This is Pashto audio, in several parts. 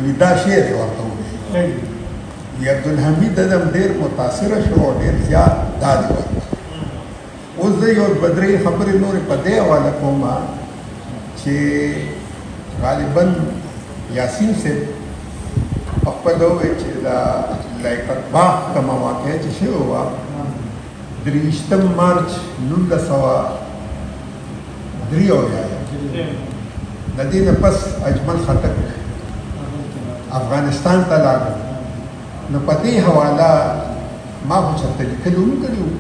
نو دا شعر یې ورته وویل عبدالحمید ادم ډېر متاثره شو او ډېر زیات داد یې ورکړه. اوس زه یو دوه درې خبرې نورې په دې حواله کوم چې غالبا یاسین صاحب په خپله وویل چې دا لیاقت باغ کومه واقعه چې شوې وه 23 مارچ 1983 د دې نه پس اجمل خټک افغانستان ته لاړ. نو په دې حواله ما خو چېرته لیکلي هم کړي وو،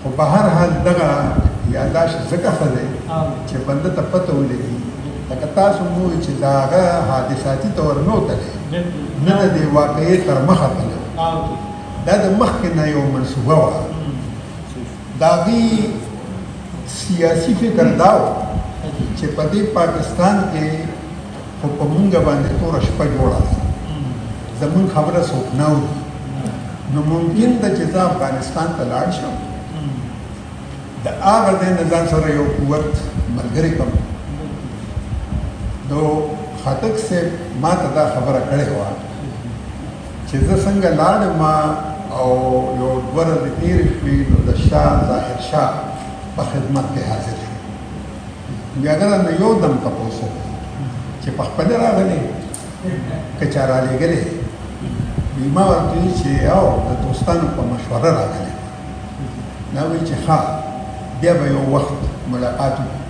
خو په هر حال دغه یاداشت ځکه ښه دی چې بنده ته پته ولګي. لکه تاسو مو ووایي چې د هغه حادثاتي طور نه و تللی، نه د دې واقعې تر مخه تللی، دا د مخکې نه یو منصوبه وه. د هغې سیاسي فکر دا و چې په دې پاکستان کې خو په مونږ باندې توره شپه جوړه ده، زمونږ خبره څوک نه اوري. نو ممکن ده چې زه افغانستان ته لاړ شم، د هغه ځای نه ځان سره یو قوت ملګری کړم. نو خټک صاحب ما ته دا خبره کړې وه چې زه څنګه لاړم او یو دوه ورځې تېرې شوې، نو د شاه ظاهر شاه په خدمت کې حاضر شو. بیا هغه رانه یو دم تپوس وکړ چې په خپله راغلی که چا رالېږلی؟ ما ورته وویل چې او د دوستانو په مشوره راغلی. ما وویل چې ښه بیا به یو وخت ملاقات وکړو.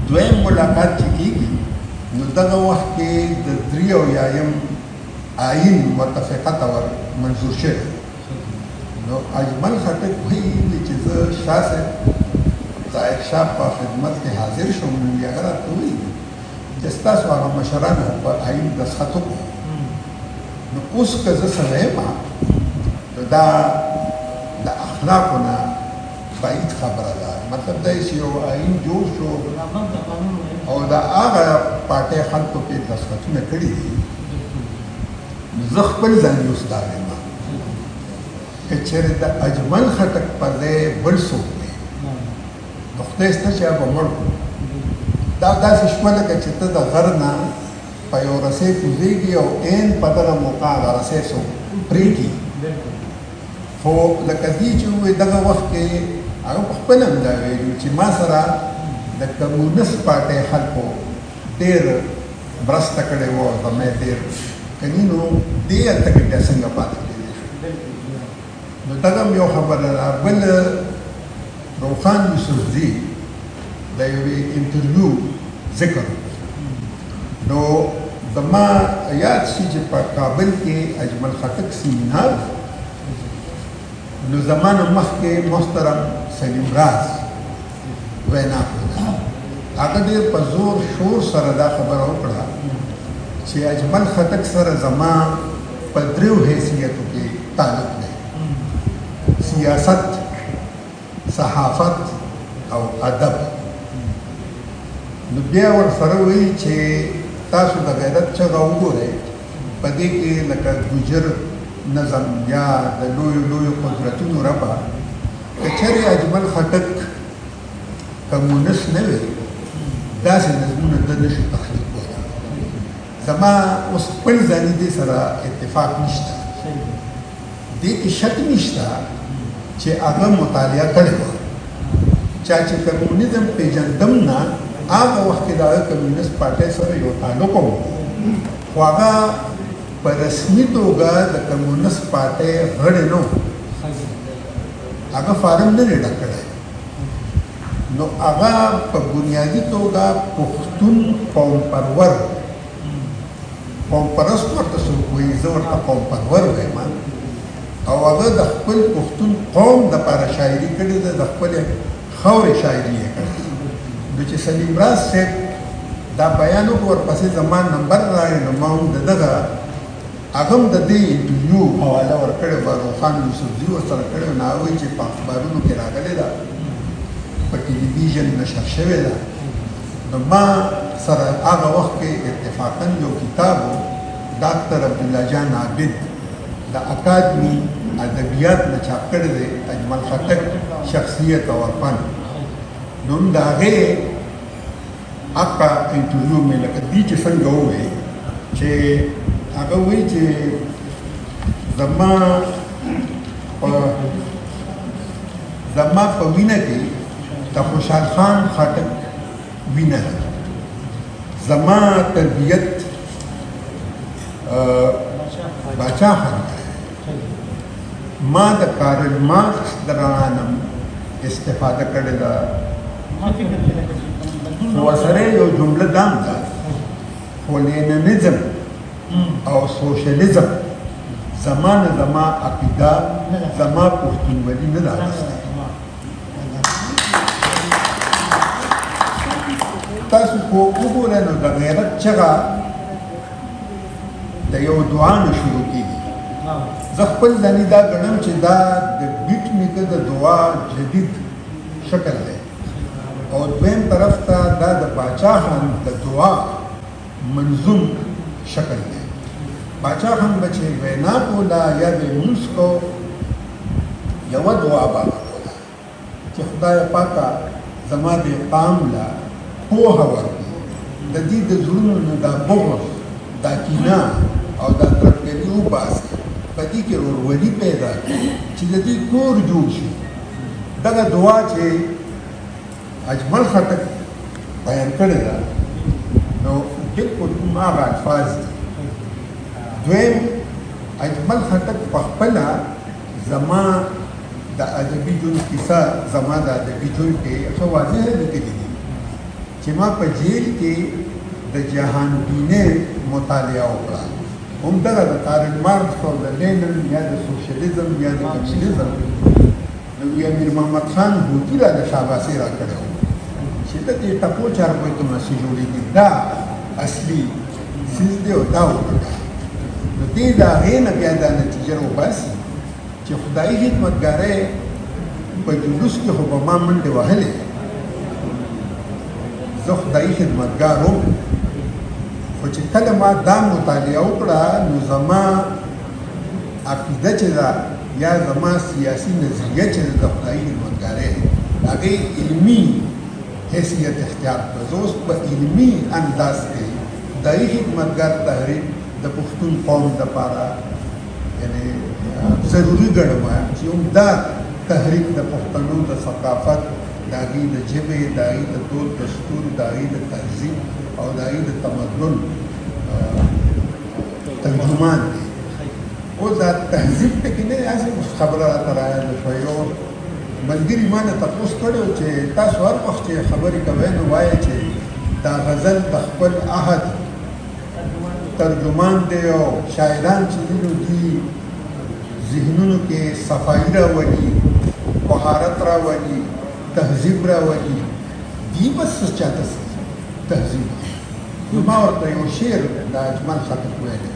دویم ملاقات چې کېږي نو دغه وخت کې د 83 آئین متفقه طور منظور شوی. نو اجمل خټک وایي چې زه شاه صاحب ظاهر شاه په خدمت کې حاضر شوم. نو هغه راته وایي چې ستاسو هغه مشرانو په آئین دستخط وکړو. نو اوس که زه سړی یم نو دا د اخلاقو نه بعید خبره ده. مطلب دا چې یو آئین جوړ شو او د هغه پارټۍ خلکو کې دستخطونه کړي دي، زه خپل ځان اوس دا وایم که چېرې د اجمل خټک په ځای بل څوک دی نو خدای شته چې هغه به مړ کړو. دا داسې شوه لکه چې ته د غر نه په یو رسۍ کوزېږي او عین په دغه موقع هغه رسۍ څوک پرېږدي. خو لکه دې چې ووایي دغه وخت کې هغه په خپله هم دا ویلي چې ما سره د کمونست پارټۍ خلکو ډېر مرسته کړې وه او زما یې ډېر کني. نو دې هلته کې بیا څنګه پاتې کېدی شو؟ نو دغه هم یو خبره ده. بل روخان یوسفزي د یوې انټرویو ذکر نو زما یاد شي چې په کابل کې اجمل خټک سیمینار نو زما نه مخکې محترم سلیم راز وینا کوله. هغه ډېر په زور شور سره دا خبره وکړه چې اجمل خټک سره زما په 3 حیثیتو کې تعلق دی: سیاست، صحافت او ادب. نو بیا ورسره وایي چې تاسو د غیرت چغه وګورئ، په دې کې لکه ګوجر نظم یا د لویو لویو قدرتونو ربه که چېرې اجمل خټک کمونست نه وي داسې نظمونه ده نشي تخلیق کولی. زما اوس خپل ځاني دې سره اتفاق نشته، دې کې شک نشته چې هغه مطالعه کړې وه. چا چې کمونیزم پېژندم نه هغه وخت کې د هغه کمونیست پارټۍ سره یو تعلق و، خو هغه په رسمي توګه د کمونیست پارټۍ غړی نه و، هغه فارم نه دی ډک کړی. نو هغه په بنیادي توګه پښتون قوم پرور قوم پرست ورته څوک وایي، زه ورته قوم پرور وایم. او هغه د خپل پښتون قوم دپاره شاعري کړې ده، د خپلې خاورې شاعري یې کړې. نو چې سلیم راز صاحب دا بیان وکړ ورپسې زما نمبر راغی، نو ما هم د دغه هغه هم د دې انټرویو حواله ورکړې وه، روخان یوسفزي ورسره کړې وه. نو هغه وایي چې په اخبارونو کې راغلې ده، په ټلویزیون نشر شوې ده. نو ما سره هغه وخت کې اتفاقا یو کتاب و ډاکټر عبدالله جان عابد د اکاډمي ادبیات نه چاپ کړی دی، اجمل خټک شخصیت او فن. نو هم د هغې هغه انټرویو مې لکه دې چې څنګه ووایي چې هغه وایي چې زما په وینه کې د خوشحال خان خټک وینه ده. زما تربیت باچا خان ده. ما د کارل مارکس د رڼا نه استفاده کړې ده. خو ورسره یو جمله دام ده، خو لیننیزم او سوشلیزم زما عقیده زما پښتونولي نه ده اخیستې. تاسو خو وګورئ نو د غیرت چغه د یو دعا نه شروع کېږي. زه خپل ځاني دا ګڼم چې دا د بیټ نیکه د دعا جدید شکل دی، او دویم طرف ته دا د باچا خان د دعا منظوم شکل دی. باچا خان به چې وینا کوله یا به لمونځ کو، یوه دعا به کوله چې خدای پاکه زما د قام له پوهه ورکړي، د دې د زړونو نه دا بغض، دا کینه او دا تربګري وباسي، په دې کې ورورولي پیدا کړي چې د دې کور جوړ شي. دغه دعا چې اجمل خټک بیان کړې ده نو بالکل هماغه الفاظ دي. دویم اجمل خټک په خپله زما د ادبي ژوند کیسه، زما د ادبي ژوند کې ښه واضح لیکلي دي چې ما په جیل کې د جهان بینۍ مطالعه وکړه. همدغه د کارل مارکس او د لینن یا د سوشلیزم یا د کمونیزم نو امیر محمد خان هوتي راله شاباسي راکړې وه چې د دې ټپو چارپیتو نه چې جوړېږي دا اصلي څیز دی او دا وکړه. نو دې د هغې نه بیا دا نتیجه وباسي چې خدایي خدمتګارۍ په جلوس کې خو به ما منډې وهلې، زه خدایي خدمتګار وم، خو چې کله ما دا مطالعه وکړه نو زما عقیده چې ده یا زما سیاسي نظریه چې ده د خدایي خدمتګارۍ د هغې علمي حیثیت اختیار کړه. زه اوس په علمي انداز کې خدایي خدمتګار تحریک د پښتون قوم دپاره یعنې ضروري ګڼم چې عمده تحریک د پښتنو د ثقافت، د هغې د ژبې، د هغې د دود دستور، د هغې د تهذیب او د هغې د تمدن ترجمان دی. اوس دا تهذیب ټکي نه دی، هسې خبره راته رایاده شوه. یو ملګري ما نه تپوس کړی و چې تاسو هر وخت چې خبرې کوئ نو وایئ چې دا غزل د خپل عهد ترجمان دی او شاعران چې دي نو دي ذهنونو کې صفایي راولي، طهارت راولي، تهذیب راولي. دي بس چاته تهذیب. نو ما ورته یو شعر د اجمل خټک ویلی،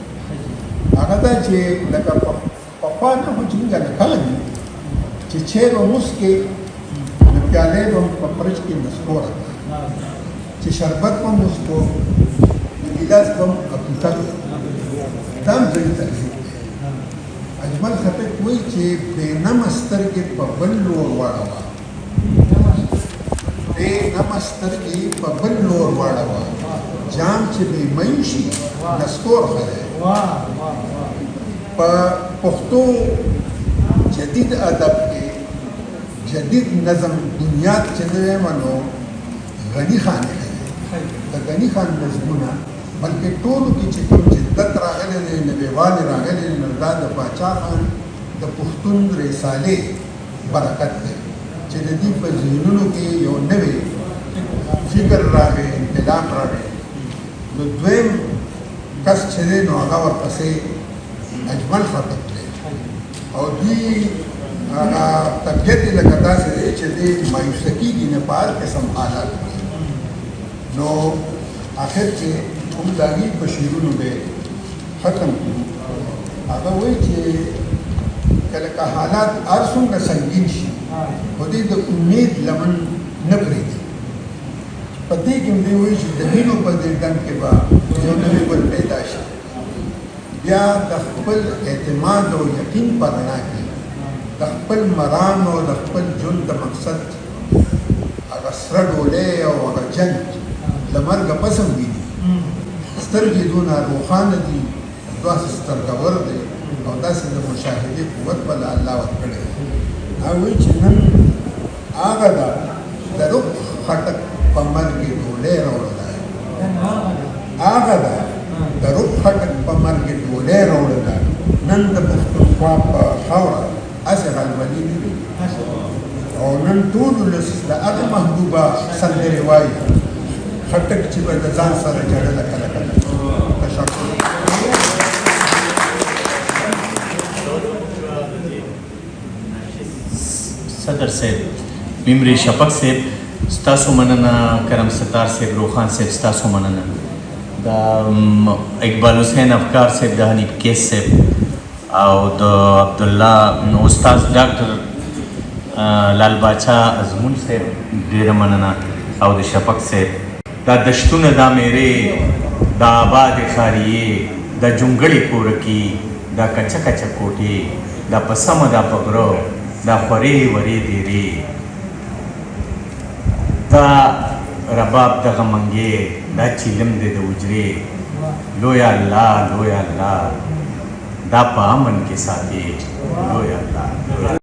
هغه دا چې لکه پخوا نه خو چې موږ هلکان دي چې چیر و مسکې نو پیالې به په فرج کې نسکوره چې شربت به مسکو نو ګیلاس به اپوټه دا هم ځینې تهذیب دی. اجمل خټک وایي چې بېنمه سترګې په بل لور واړوه، بېنمه سترګې په بل لور واړوه، جام چې بېمین شي نسکور ښه دی. په پښتو جدید ادب کې جدید نظم بنیاد چې نه وایم نو غني خان دی. د غني خان نظمونه بلکې ټولو کې چې کوم جدت راغلی دی، نویوالی راغلی دی، نو دا د باچا خان د پښتون رسالې برکت دی چې د دې په ذهنونو کې یو نوی فکر راغی، انقلاب راغی. نو دویم کس چې دی نو هغه ورپسې اجمل خټک دی او دوی هغه طبیعت یې لکه داسې دی چې دی مایوسه کېږي نه په هر قسم حالات کې. نو آخر کې هم د هغې په شعرونو به ختم کړو. هغه وایي چې کله که حالات هر څومره سنګین شي خو دې د امید لمن نه پرېږدي. په دې کې هم دی وایي چې د مینو په دې ډنډ کې به یو نوی ګل پیدا شي. بیا د خپل اعتماد او یقین په رڼا کې د خپل مرام او د خپل ژوند د مقصد هغه سره ډولۍ او هغه جنګ د مرګه پسم ویني سترګې دونه روښانه دي داسې سترګور دی او داسې د مشاهدې قوت بله الله ورکړی هغه وایي چې نن هغه ده د روح خټک په مرګ یې ډوډۍ راوړله هغه ده د روح خټک په مرګ یې ډوډۍ راوړله نن د پښتونخوا په خاوره هسې غلبلي نه وي او نن ټول ولس د هغې محبوبه سندرې وایي خټک چې به د ځان سره جړله کله کله تشکر صدر صاحب ممری شفق صاحب ستاسو مننه کرم ستار صاحب روخان صاحب ستاسو مننه د اقبال حسین افکار صاحب د حنیف کیس صاحب او د عبدالله استاد ډاکټر لال باچا ازمون صاحب ډیره مننه او د شفق صاحب دا دشتونه دا میرې دا آباد خاریې دا جونګړې کورکي دا کچه کچه کوټې دا په سمه دا په غره دا خورې ورې دیرې دا رباب دغه منګې دا چیلم دی د وجرې لوی الله دا په امن کې ساتي لوی الله